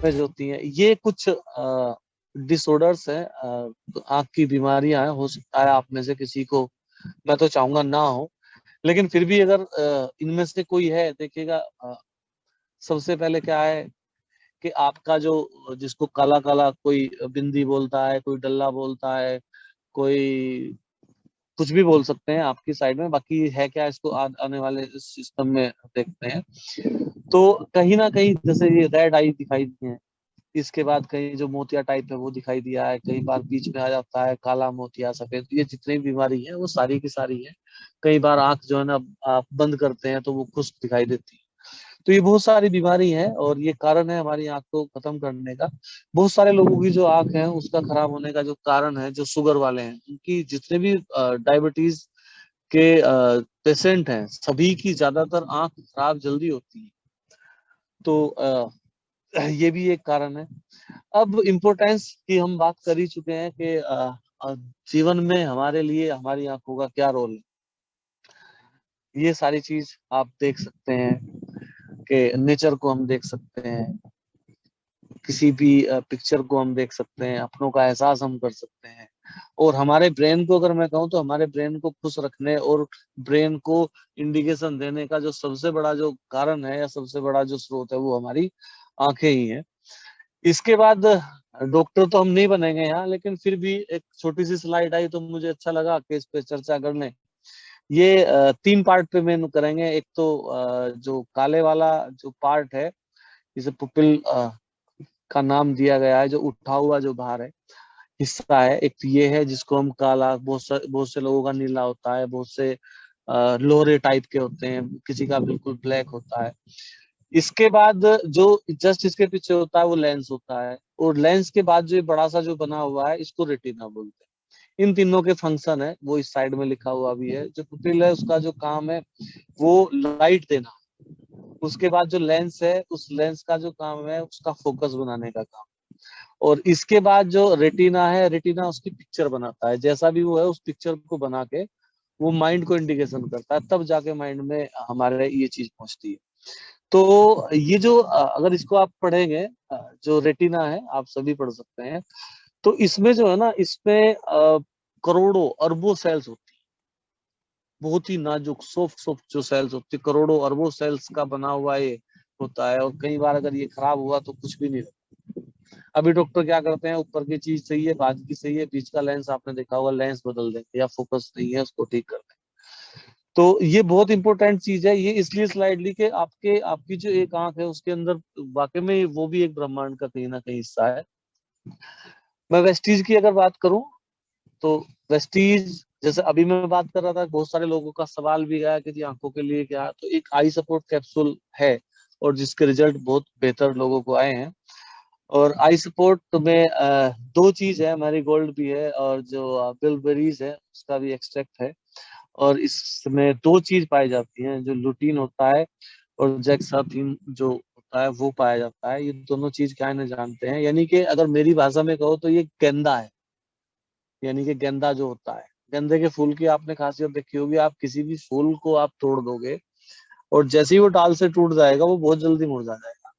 Damage होती हैं। ये कुछ डिसऑर्डर्स हैं, आंख की बीमारियां हैं। हो सकता है आप में से किसी को, मैं तो चाहूंगा ना हो, लेकिन फिर भी अगर इनमें से कोई है, देखिएगा, सबसे पहले क्या है कि आपका जो, जिसको काला काला कोई बिंदी बोलता है, कोई डल्ला बोलता है, कोई कुछ भी बोल सकते हैं आपकी साइड में, बाकी है क्या इसको आने वाले सिस्टम में देखते हैं। तो कहीं ना कहीं जैसे ये रेड आई दिखाई दी है, इसके बाद कहीं जो मोतिया टाइप है वो दिखाई दिया है, कई बार बीच में आ जाता है काला मोतिया, सफेद, ये जितनी बीमारी है वो सारी की सारी है। कई बार आंख जो है ना, आप बंद करते हैं तो वो खुश्क दिखाई देती है। तो ये बहुत सारी बीमारी है और ये कारण है हमारी आंख को खत्म करने का। बहुत सारे लोगों की जो आंख है उसका खराब होने का जो कारण है, जो शुगर वाले हैं, उनकी जितने भी डायबिटीज के पेशेंट हैं, सभी की ज्यादातर आंख खराब जल्दी होती है। तो ये भी एक कारण है। अब इम्पोर्टेंस की हम बात कर ही चुके हैं कि अ, जीवन में हमारे लिए हमारी आंखों का क्या रोल है। ये सारी चीज आप देख सकते हैं कि नेचर को हम देख सकते हैं, किसी भी पिक्चर को हम देख सकते हैं, अपनों का एहसास हम कर सकते हैं। और हमारे ब्रेन को अगर मैं कहूँ तो हमारे ब्रेन को खुश रखने और ब्रेन को इंडिकेशन देने का जो सबसे बड़ा जो कारण है या सबसे बड़ा जो स्रोत है वो हमारी आंखें ही है। इसके बाद डॉक्टर तो हम नहीं बनेंगे यहाँ, लेकिन फिर भी एक छोटी सी स्लाइड आई तो मुझे अच्छा लगा कि इस पे चर्चा कर लें। ये 3 पार्ट पे मेन करेंगे। एक तो जो काले वाला जो पार्ट है, जिसे पुपिल का नाम दिया गया है, जो उठा हुआ जो बाहर है हिस्सा है, एक तो ये है जिसको हम काला, बहुत से लोगों का नीला होता है, बहुत से लोहरे टाइप के होते हैं, किसी का बिल्कुल ब्लैक होता है। इसके बाद जो जस्ट इसके पीछे होता है वो लेंस होता है, और लेंस के बाद जो ये बड़ा सा जो बना हुआ है इसको रेटिना बोलते हैं। इन तीनों के फंक्शन है वो इस साइड में लिखा हुआ भी है। जो पुपिल है उसका जो काम है वो लाइट देना। उसके बाद जो लेंस है, उस लेंस का जो काम है उसका फोकस बनाने का काम। और इसके बाद जो रेटिना है, रेटिना उसकी पिक्चर बनाता है, जैसा भी वो है उस पिक्चर को बना के वो माइंड को इंडिकेशन करता है, तब जाके माइंड में हमारे ये चीज पहुंचती है। तो ये जो अगर इसको आप पढ़ेंगे, जो रेटिना है आप सभी पढ़ सकते हैं, तो इसमें जो है ना, इसमें करोड़ों अरबों सेल्स होती है, बहुत ही नाजुक सॉफ्ट सॉफ्ट जो सेल्स होती है, करोड़ों अरबों सेल्स का बना हुआ ये होता है। और कई बार अगर ये खराब हुआ तो कुछ भी नहीं रहता। अभी डॉक्टर क्या करते हैं, ऊपर की चीज सही है, बाद की सही है, बीच का लेंस आपने देखा होगा, लेंस बदल देंगे या फोकस नहीं है उसको ठीक कर देंगे। तो ये बहुत इंपॉर्टेंट चीज है। ये इसलिए स्लाइड ली कि आपके आपकी जो एक आंख है उसके अंदर वाकई में वो भी एक ब्रह्मांड का कहीं ना कहीं हिस्सा है। मैं वेस्टीज की अगर बात करूं तो वेस्टीज, जैसे अभी मैं बात कर रहा था, बहुत सारे लोगों का सवाल भी आया कि जी आंखों के लिए क्या है, तो एक आई सपोर्ट कैप्सूल है और जिसके रिजल्ट बहुत बेहतर लोगों को आए हैं। और आई सपोर्ट में दो चीज है, मैरीगोल्ड भी है और जो बिलबेरीज है उसका भी एक्सट्रैक्ट है। और इसमें दो चीज पाई जाती हैं, जो लुटीन होता है और जेक्साथिन जो होता है वो पाया जाता है। ये दोनों चीज क्या है ना जानते हैं, यानी कि अगर मेरी भाषा में कहो तो ये गेंदा है। यानी कि गेंदा जो होता है, गेंदे के फूल की आपने खासियत देखी होगी, आप किसी भी फूल को आप तोड़ दोगे और जैसे ही वो डाल से टूट जाएगा वो बहुत जल्दी मुरझा जाएगा।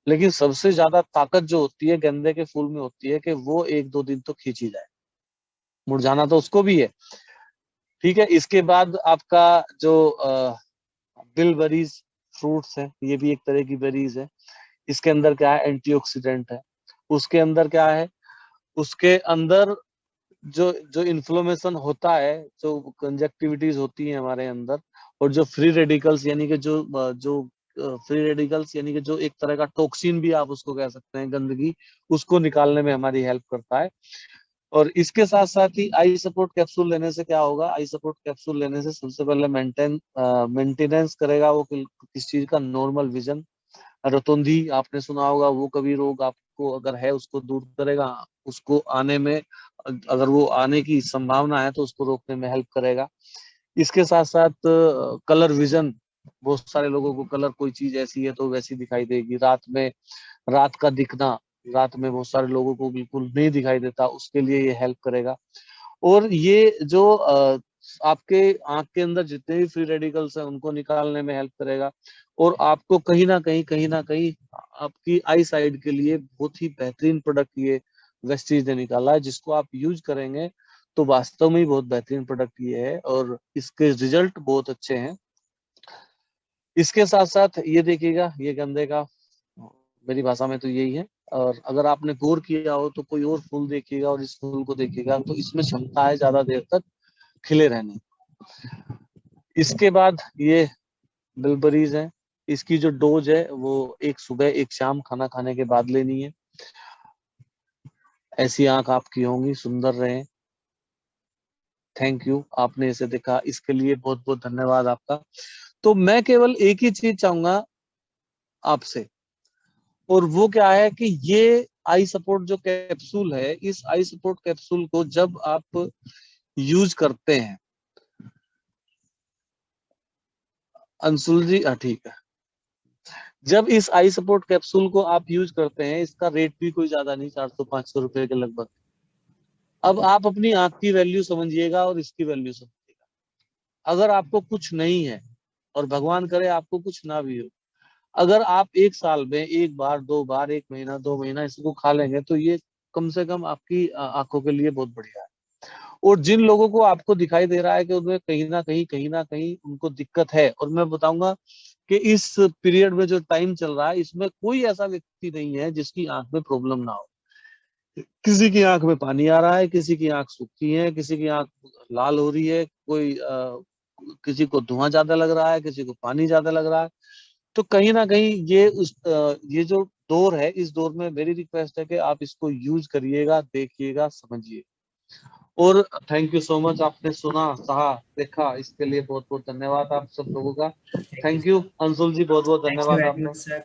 लेकिन सबसे ज्यादा ताकत जो होती है गेंदे के फूल में होती है कि वो 1-2 दिन तो खींची जाए। मुरझाना तो उसको भी है। ठीक है, इसके बाद आपका जो बिलबेरीज फ्रूट्स है, ये भी एक तरह की बेरीज है। इसके अंदर क्या है, एंटीऑक्सीडेंट है। उसके अंदर क्या है, उसके अंदर जो जो इन्फ्लोमेशन होता है, जो कंजक्टिविटीज होती है हमारे अंदर, और जो फ्री रेडिकल्स, यानी कि जो फ्री रेडिकल्स यानी कि जो एक तरह का टॉक्सिन भी आप उसको कह सकते हैं, गंदगी, उसको निकालने में हमारी हेल्प करता है। और इसके साथ साथ ही आई सपोर्ट कैप्सूल लेने से क्या होगा, आई सपोर्ट कैप्सूल लेने से सबसे पहले मेंटेनेंस करेगा वो किस चीज का, नॉर्मल विजन। रतौंधी आपने सुना होगा, वो कभी रोग आपको अगर है उसको दूर करेगा, उसको आने में, अगर वो आने की संभावना है तो उसको रोकने में हेल्प करेगा। इसके साथ साथ कलर विजन, बहुत सारे लोगों को कलर कोई चीज ऐसी है तो वैसी दिखाई देगी। रात में, रात का दिखना, रात में बहुत सारे लोगों को बिल्कुल नहीं दिखाई देता, उसके लिए ये हेल्प करेगा। और ये जो आपके आंख के अंदर जितने भी फ्री रेडिकल्स हैं उनको निकालने में हेल्प करेगा, और आपको कहीं ना कहीं आपकी आई साइड के लिए बहुत ही बेहतरीन प्रोडक्ट ये वेस्टीज ने निकाला है, जिसको आप यूज करेंगे तो वास्तव में ही बहुत बेहतरीन प्रोडक्ट ये है और इसके रिजल्ट बहुत अच्छे हैं। इसके साथ साथ ये देखिएगा, ये गंदे का, मेरी भाषा में तो यही है, और अगर आपने गौर किया हो तो कोई और फूल देखिएगा और इस फूल को देखिएगा तो इसमें क्षमता है ज्यादा देर तक खिले रहने। इसके बाद ये बिलबरीज है, इसकी जो डोज है वो एक सुबह एक शाम खाना खाने के बाद लेनी है। ऐसी आंख आपकी होंगी, सुंदर रहे। थैंक यू, आपने इसे देखा, इसके लिए बहुत बहुत धन्यवाद आपका। तो मैं केवल एक ही चीज चाहूंगा आपसे, और वो क्या है कि ये आई सपोर्ट जो कैप्सूल है, इस आई सपोर्ट कैप्सूल को जब आप यूज करते हैं, अंशुल जी ठीक है, जब इस आई सपोर्ट कैप्सूल को आप यूज करते हैं, इसका रेट भी कोई ज्यादा नहीं, 400-500 रुपए के लगभग। अब आप अपनी आंख की वैल्यू समझिएगा और इसकी वैल्यू समझिएगा। अगर आपको कुछ नहीं है, और भगवान करे आपको कुछ ना भी हो, अगर आप एक साल में एक बार, दो बार, एक महीना, 2 महीना इसको खा लेंगे तो ये कम से कम आपकी आंखों के लिए बहुत बढ़िया है। और जिन लोगों को आपको दिखाई दे रहा है कि उनमें कहीं ना कहीं उनको दिक्कत है, और मैं बताऊंगा कि इस पीरियड में जो टाइम चल रहा है इसमें कोई ऐसा व्यक्ति नहीं है जिसकी आंख में प्रॉब्लम ना हो। किसी की आंख में पानी आ रहा है, किसी की आंख सूखी है, किसी की आंख लाल हो रही है, किसी को धुआं ज्यादा लग रहा है, किसी को पानी ज्यादा लग रहा है। तो कहीं ना कहीं ये जो दौर है, इस दौर में मेरी रिक्वेस्ट है कि आप इसको यूज करिएगा, देखिएगा, समझिए। और थैंक यू सो मच, आपने सुना, सहा, देखा, इसके लिए बहुत बहुत धन्यवाद आप सब लोगों का। Thank you thank you sir. Anshul ji, बहुत बहुत थैंक्स टू धन्यवाद वेरी आपका। Much sir.